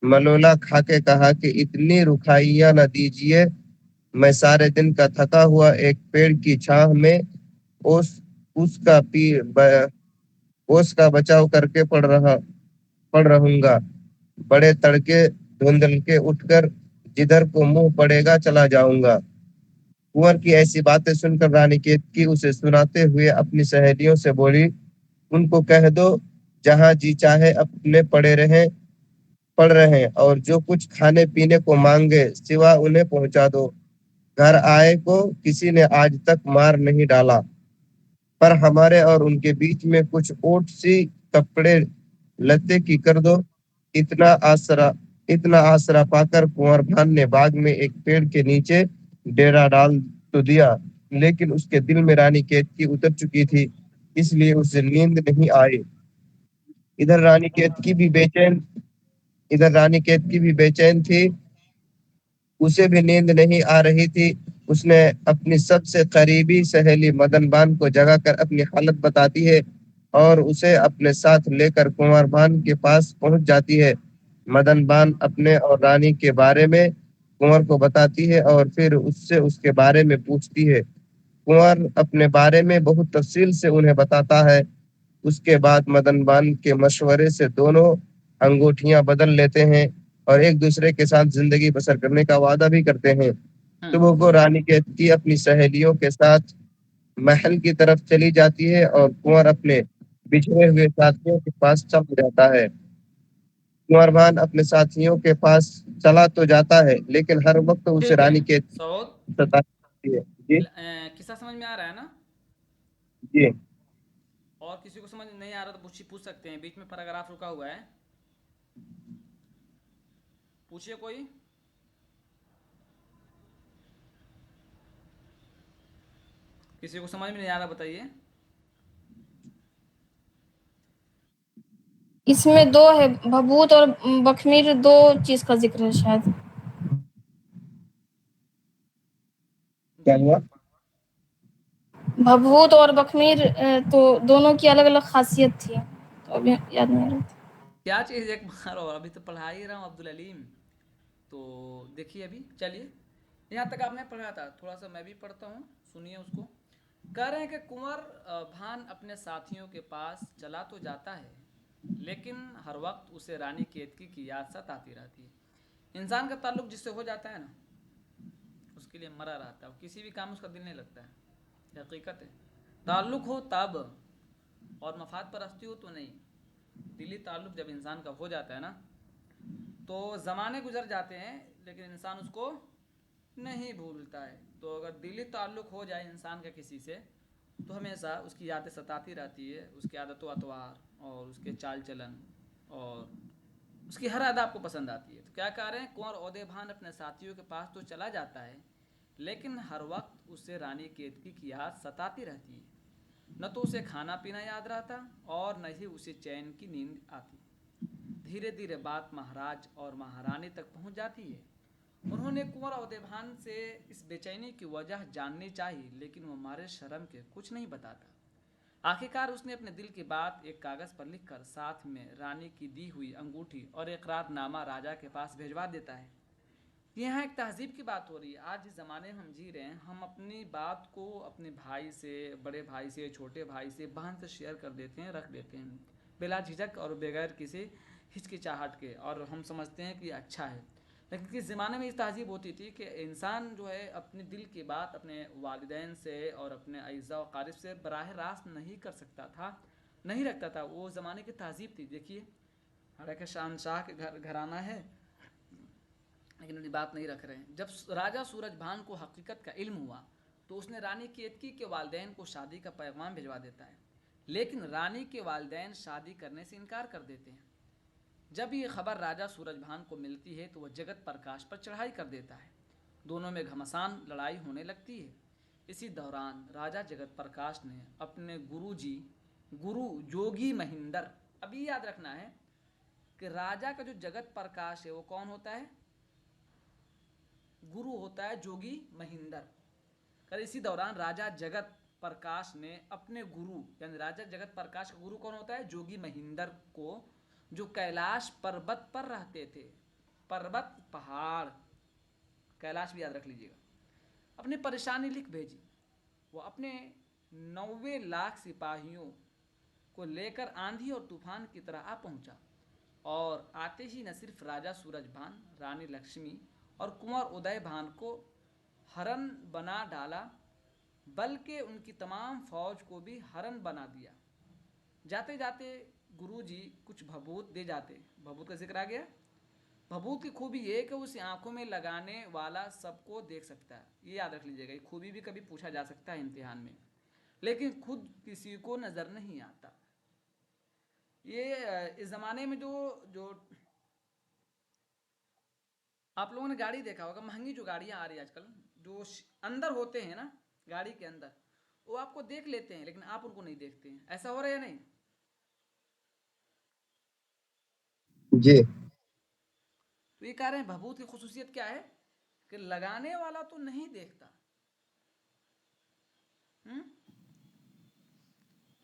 ملولہ کھا کے کہا کہ اتنی رکھائیاں نہ دیجیے، میں سارے دن کا تھکا ہوا ایک پیڑ کی چھاہ میں اوس کا بچاؤ کر کے پڑ رہوں گا۔ بڑے تڑکے دھندل کے اٹھ کر جدھر کو منہ پڑے گا چلا جاؤں گا۔ کنور کی ایسی باتیں سن کر رانی کیتکی اسے سناتے ہوئے اپنی سہیلیوں سے بولی، ان کو کہہ دو جہاں جی چاہے اپنے پڑ رہے اور جو کچھ کھانے پینے کو مانگے سوا انہیں پہنچا دو۔ گھر آئے کو کسی نے آج تک مار نہیں ڈالا، پر ہمارے اور ان کے بیچ میں کچھ اوٹ سی کپڑے لتے کی کر دو۔ اتنا آسرا پا کر کنور بھان نے باغ میں ایک پیڑ کے نیچے ڈیرا ڈال تو دیا، لیکن اس کے دل میں رانی کیتکی اتر چکی تھی، اس لیے اسے نیند نہیں آئی۔ ادھر رانی کیتکی بھی بے چین تھی، اسے بھی نیند نہیں آ رہی تھی۔ اس نے اپنی سب سے قریبی سہیلی مدن بان کو جگا کر اپنی حالت بتاتی ہے اور اسے اپنے ساتھ لے کر کنور بان کے پاس پہنچ جاتی ہے۔ مدن بان اپنے اور رانی کے بارے میں کنور کو بتاتی ہے اور پھر اس سے اس کے بارے میں پوچھتی ہے۔ کنور اپنے بارے میں بہت تفصیل سے انہیں بتاتا ہے۔ اس کے بعد مدن بان کے مشورے سے دونوں انگوٹھیاں بدل لیتے ہیں۔ اور ایک دوسرے کے ساتھ زندگی بسر کرنے کا وعدہ بھی کرتے ہیں۔ صبح کو رانی کیتکی اپنی سہیلیوں کے ساتھ محل کی طرف چلی جاتی ہے اور کنور اپنے بچھڑے ہوئے ساتھیوں کے پاس چل جاتا ہے۔ کنور بھان اپنے ساتھیوں کے پاس چلا تو جاتا ہے لیکن ہر وقت اسے ٹھیک ہے رانی کیتکی سعود، ستاتی ہے۔ جی قصہ سمجھ میں آ رہا ہے نا؟ جی اور کسی کو سمجھ نہیں آ رہا تو پوچھ سکتے ہیں، بیچ میں پیراگراف رکا ہوا ہے، پوچھئے کوئی۔ کسی کو سمجھ میں نہیں آ رہا بتائیے۔ اس میں دو ہے، بھبوت اور بخمیر، دو چیز کا ذکر ہے شاید۔ کیا ہوا؟ بھبوت اور بخمیر تو دونوں کی الگ الگ خاصیت تھی، تو ابھی یاد نہیں رہا۔ کیا چیز ایک بار اور، ابھی تو پڑھا ہی رہا ہوں عبدالعلیم، تو دیکھیے ابھی چلیے یہاں تک آپ نے پڑھا تھا، تھوڑا سا میں بھی پڑھتا ہوں، سنیے اس کو۔ کہہ رہے ہیں کہ کنور بھان اپنے ساتھیوں کے پاس چلا تو جاتا ہے لیکن ہر وقت اسے رانی کیتکی کی یاد ستاتی رہتی ہے۔ انسان کا تعلق جس سے ہو جاتا ہے نا، اس کے لیے مرا رہتا ہے، کسی بھی کام اس کا دل نہیں لگتا ہے، حقیقت ہے۔ تعلق ہو تب، اور مفاد پرستی ہو تو نہیں۔ دلی تعلق جب انسان کا ہو جاتا ہے نا، تو زمانے گزر جاتے ہیں لیکن انسان اس کو نہیں بھولتا ہے۔ تو اگر دلی تعلق ہو جائے انسان کا کسی سے، تو ہمیشہ اس کی یادیں ستاتی رہتی ہے، اس کی عادت و اطوار اور اس کے چال چلن اور اس کی ہر ادا آپ کو پسند آتی ہے۔ تو کیا کہہ رہے ہیں، کنور عہدے بھان اپنے ساتھیوں کے پاس تو چلا جاتا ہے لیکن ہر وقت اسے رانی کیتکی کی یاد ستاتی رہتی ہے۔ نہ تو اسے کھانا پینا یاد رہتا اور نہ ہی اسے چین کی نیند آتی۔ دھیرے دھیرے بات مہاراج اور مہارانی تک پہنچ جاتی ہے۔ انہوں نے کنور عہدے بھان سے اس بے چینی کی وجہ جاننی چاہی لیکن وہ مارے شرم کے کچھ نہیں بتاتا۔ آخرکار اس نے اپنے دل کی بات ایک کاغذ پر لکھ کر ساتھ میں رانی کی دی ہوئی انگوٹھی اور اقرار نامہ راجا کے پاس بھیجوا دیتا ہے۔ یہاں ایک تہذیب کی بات ہو رہی ہے۔ آج جس زمانے میں ہم جی رہے ہیں، ہم اپنی بات کو اپنے بھائی سے، بڑے بھائی سے، چھوٹے بھائی سے، بہن سے شیئر کر دیتے ہیں، رکھ دیتے ہیں بلا جھجک اور بغیر کسی ہچکچاہٹ کے، اور ہم سمجھتے ہیں کہ یہ اچھا ہے۔ لیکن کس زمانے میں اس تہذیب ہوتی تھی کہ انسان جو ہے اپنے دل کی بات اپنے والدین سے اور اپنے اعزاء و اقارب سے براہ راست نہیں کر سکتا تھا، نہیں رکھتا تھا۔ وہ زمانے کی تہذیب تھی۔ دیکھیے حالانکہ شہنشاہ کے گھرانہ ہے لیکن انہیں بات نہیں رکھ رہے ہیں۔ جب راجہ سورج بھان کو حقیقت کا علم ہوا تو اس نے رانی کیتکی کے والدین کو شادی کا پیغام بھجوا دیتا ہے، لیکن رانی کے والدین شادی کرنے سے انکار کر دیتے ہیں۔ جب یہ خبر راجہ سورج بھان کو ملتی ہے تو وہ جگت پرکاش پر چڑھائی کر دیتا ہے۔ دونوں میں گھمسان لڑائی ہونے لگتی ہے۔ اسی دوران راجہ جگت پرکاش نے اپنے گرو جوگی مہندر، ابھی یاد رکھنا ہے کہ راجہ کا جو جگت پرکاش ہے وہ کون ہوتا ہے؟ گرو ہوتا ہے جوگی مہندر۔ اسی دوران راجہ جگت پرکاش نے اپنے گرو، یعنی راجہ جگت پرکاش کا گرو کون ہوتا ہے؟ جوگی مہندر کو، جو کیلاش پربت پر رہتے تھے، پربت پہاڑ، کیلاش بھی یاد رکھ لیجیے گا، اپنی پریشانی لکھ بھیجی۔ وہ اپنے 90 لاکھ سپاہیوں کو لے کر آندھی اور طوفان کی طرح آ پہنچا، اور آتے ہی نہ صرف راجہ سورج بھان، رانی لکشمی اور کنور ادے بھان کو ہرن بنا ڈالا بلکہ ان کی تمام فوج کو بھی ہرن بنا دیا۔ جاتے جاتے گرو جی کچھ بھبوت دے جاتے۔ بھبوت کا ذکر آ گیا۔ بھبوت کی خوبی یہ کہ اسے آنکھوں میں لگانے والا سب کو دیکھ سکتا ہے۔ یہ یاد رکھ لیجیے گا، یہ خوبی بھی کبھی پوچھا جا سکتا ہے امتحان میں، لیکن خود کسی کو نظر نہیں آتا۔ یہ اس زمانے میں جو آپ لوگوں نے گاڑی دیکھا ہوگا، مہنگی جو گاڑیاں آ رہی ہیں آج کل، جو اندر ہوتے ہیں نا گاڑی کے اندر، وہ آپ کو دیکھ لیتے ہیں لیکن آپ ان کو نہیں دیکھتے ہیں۔ ایسا ہو رہا ہے یا نہیں؟ جی تو یہ کہہ رہے ہیں بھبوت کی خصوصیت کیا ہے کہ لگانے والا تو نہیں دیکھتا،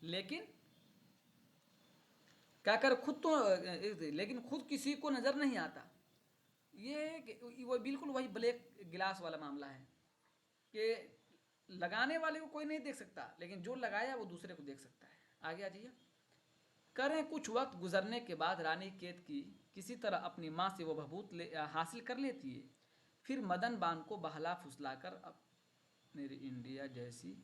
لیکن کیا کر خود تو، لیکن خود کسی کو نظر نہیں آتا۔ یہ وہ بالکل وہی بلیک گلاس والا معاملہ ہے کہ لگانے والے کو کوئی نہیں دیکھ سکتا لیکن جو لگایا وہ دوسرے کو دیکھ سکتا ہے۔ آگے آ جائیے۔ کریں کچھ وقت گزرنے کے بعد رانی کیتکی کسی طرح اپنی ماں سے وہ بہبود حاصل کر لیتی ہے. پھر مدن بان کو بہلا پھسلا کر میری انڈیا جیسی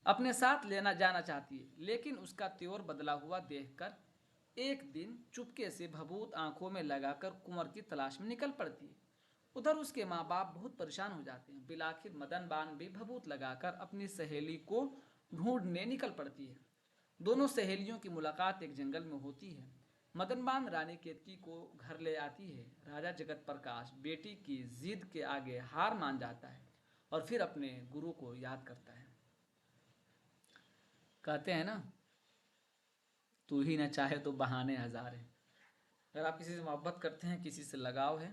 اپنے ساتھ لینا جانا چاہتی ہے، لیکن اس کا تیور بدلا ہوا دیکھ کر ایک دن چپکے سے بھبوت آنکھوں میں لگا کر کنور کی تلاش میں نکل پڑتی ہے. ادھر اس کے ماں باپ بہت پریشان ہو جاتے ہیں. بالآخر مدن بان بھی بھبوت لگا کر اپنی سہیلی کو ڈھونڈنے نکل پڑتی ہے. دونوں سہیلیوں کی ملاقات ایک جنگل میں ہوتی ہے. مدن بان رانی کیتکی کو گھر لے آتی ہے. راجا جگت پرکاش بیٹی کی ضد کے آگے ہار مان جاتا ہے اور پھر اپنے گرو کو یاد کرتا ہے. کہتے ہیں نا، تو ہی نہ چاہے تو بہانے ہزار ہیں. اگر آپ کسی سے محبت کرتے ہیں، کسی سے لگاؤ ہے،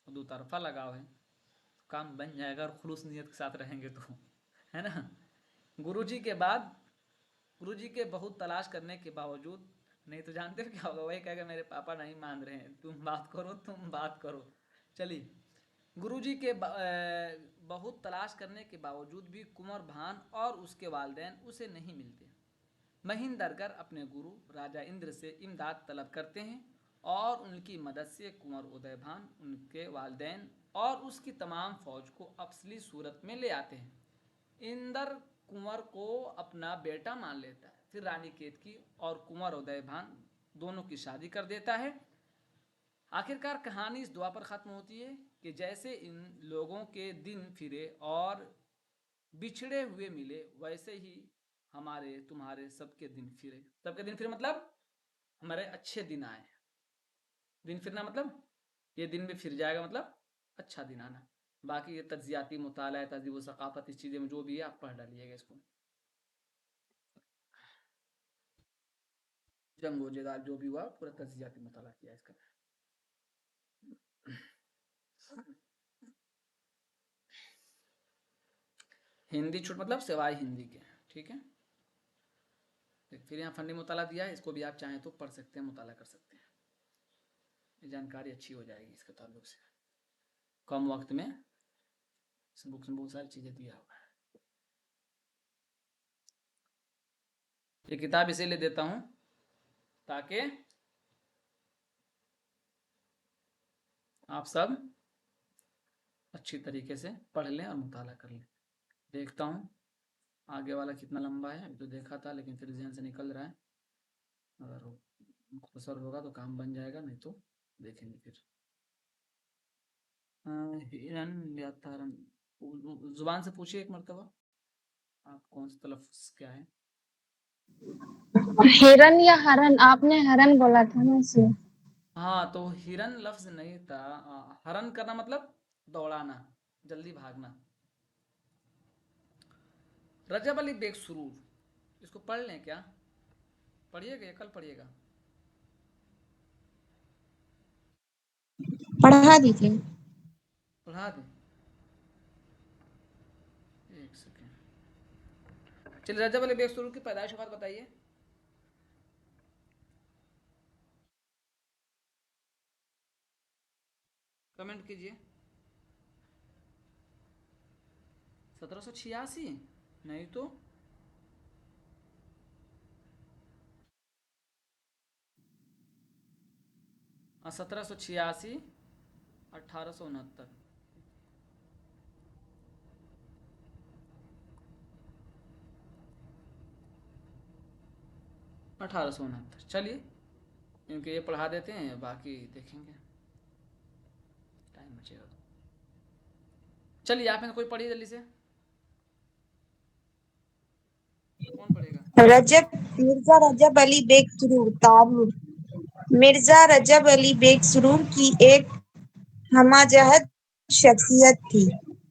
دو طرفہ لگاؤ ہے، کام بن جائے گا. اور خلوص نیت کے ساتھ رہیں گے تو، ہے نا. گرو جی کے بہت تلاش کرنے کے باوجود، نہیں تو جانتے کیا ہوگا، وہی کہے گا میرے پاپا نہیں مان رہے ہیں، تم بات کرو. چلیے، گرو جی کے بہت تلاش کرنے کے باوجود بھی کنور بھان اور اس کے والدین اسے نہیں ملتے. مہیندرگر اپنے گرو راجا اندر سے امداد طلب کرتے ہیں اور ان کی مدد سے کنور ادے بھان ان کے والدین اور اس کی تمام فوج کو اصلی صورت میں لے آتے ہیں. اندر کنور کو اپنا بیٹا مان لیتا ہے. پھر رانی کیتکی اور کنور ادے بھان دونوں کی شادی کر دیتا ہے. آخرکار کہانی اس دعا پر ختم ہوتی ہے کہ جیسے ان لوگوں کے دن پھرے اور بچھڑے ہوئے ملے، ویسے ہی ہمارے تمہارے سب کے دن پھرے. سب کے دن پھرے مطلب ہمارے اچھے دن آئے. دن پھرنا مطلب یہ دن بھی پھر جائے گا، مطلب اچھا دن آنا. باقی یہ تجزیاتی مطالعہ، تہذیب و ثقافت، اس چیزیں میں جو بھی ہے آپ پڑھ ڈالیے گا اس کو. جنگ و جدال جو بھی ہوا پورا تجزیاتی مطالعہ کیا اس کا. ہندی چھوٹ مطلب سوائے ہندی کے، ٹھیک ہے. پھر یہاں فنی مطالعہ دیا ہے، اس کو بھی آپ چاہیں تو پڑھ سکتے ہیں، مطالعہ کر سکتے ہیں. یہ جانکاری اچھی ہو جائے گی اس کے تعلق سے. کم وقت میں اس بک میں بہت ساری چیزیں دیا ہوا ہے. یہ کتاب اسی لیے دیتا ہوں تاکہ آپ سب اچھی طریقے سے پڑھ لیں اور مطالعہ کر لیں. دیکھتا ہوں آگے والا کتنا لمبا ہے. ابھی تو دیکھا تھا لیکن پھر ذہن سے نکل رہا ہے. اگر مختصر ہوگا تو کام بن جائے گا، نہیں تو دیکھیں گے. پھر ہرن یا تارن زبان سے پوچھیے ایک مرتبہ، آپ کون سا تلفظ کیا ہے؟ ہرن یا ہرن؟ آپ نے ہرن بولا تھا نا اس میں. ہاں تو ہرن لفظ نہیں تھا. ہرن کرنا مطلب دوڑانا، جلدی بھاگنا. رجب علی بیگ سرور، اس کو پڑھ لیں کیا؟ پڑھیے گا یا کل پڑھیے گا؟ پڑھا دیجیے. پڑھا دیں. ایک سیکنڈ. چلیے، رجب علی بیگ سرور کی پیدائش وقت بتائیے. کمنٹ کیجیے. 1786 نہیں تو 1786 1869. چلیے، کیونکہ یہ پڑھا دیتے ہیں، باقی دیکھیں گے ٹائم بچے گا. چلیے، آپ میں کوئی پڑھیے جلدی سے. کون پڑھے گا؟ مرزا رجب علی بیگ سرور. تعارف. مرزا رجب علی بیگ سرور کی ایک ہمہ شخصیت تھی.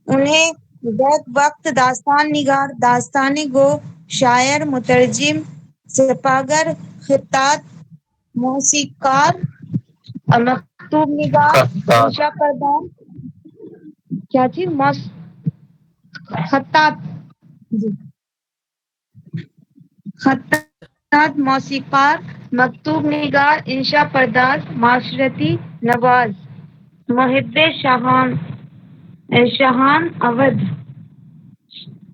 انہیں بیک وقت داستان نگار، داستانی گو، شاعر، مترجم، سپاگر، خطاط، موسیقار، مکتوب نگار، انشا پرداز، خطاط، موسیقار، مکتوب نگار، انشا پرداز، معاشرتی نواز، محب شاہان اودھ،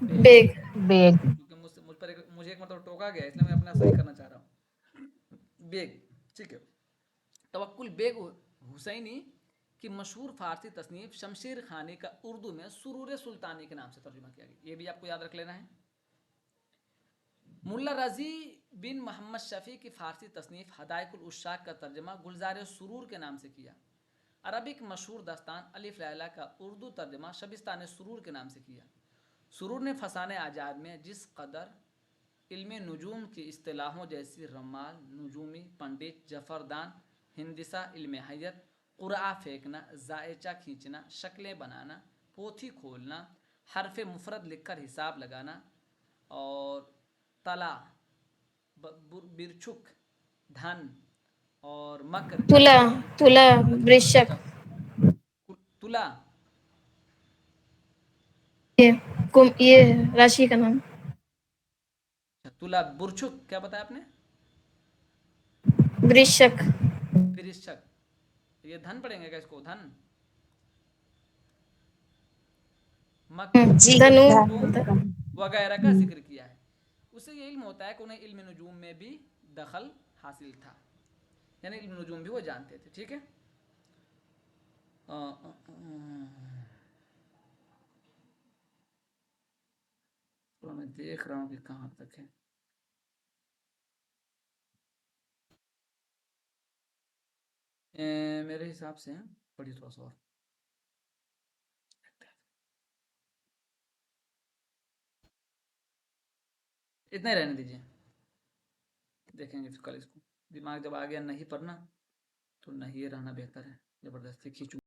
بیگ بیگ کیونکہ مجھے ایک مرتبہ ٹوکا گیا، اس لیے میں اپنا صحیح کرنا چاہ رہا ہوں. بیگ. ٹھیک ہے. توکل بیگ حسینی کی مشہور فارسی تصنیف شمشیر خانی کا اردو میں سرور سلطانی کے نام سے ترجمہ کیا گیا. یہ بھی آپ کو یاد رکھ لینا ہے. ملا رضی بن محمد شفیع کی فارسی تصنیف ہدایت العشاق کا ترجمہ گلزار سرور کے نام سے کیا. عربک مشہور داستان الف لیلا کا اردو ترجمہ شبستان سرور کے نام سے کیا. سرور نے فسانہ اعجاز میں جس قدر علم نجوم کی اصطلاحوں جیسی رمال، نجومی، پنڈت، جفردان، ہندسہ، علم حیت، قرعہ پھینکنا، زائچہ کھینچنا، شکلیں بنانا، پوتھی کھولنا، حرف مفرد لکھ کر حساب لگانا، اور تلا، برچھک، دھن اور مکر، تلا برشک، تلا یہ راشی کا نام. تلا. برچھک کیا بتایا آپ نے؟ برشک. برشک. یہ دھن پڑھیں گے کیا اس کو؟ دھن. مکر، جی دھنو وغیرہ کا ذکر کیا ہے. اس سے یہ علم ہوتا ہے کہ انہیں علم نجوم میں بھی دخل حاصل تھا، یعنی علم نجوم بھی وہ جانتے تھے. ٹھیک ہے. تو میں دیکھ رہا ہوں کہ کہاں تک ہے. میرے حساب سے پڑھی تھوڑا سا اور اتنا ہی رہنے دیجیے، دیکھیں گے پھر کل اس کو. دماغ جب آ گیا نہیں پڑھنا تو نہیں رہنا بہتر ہے، زبردستی کھینچوں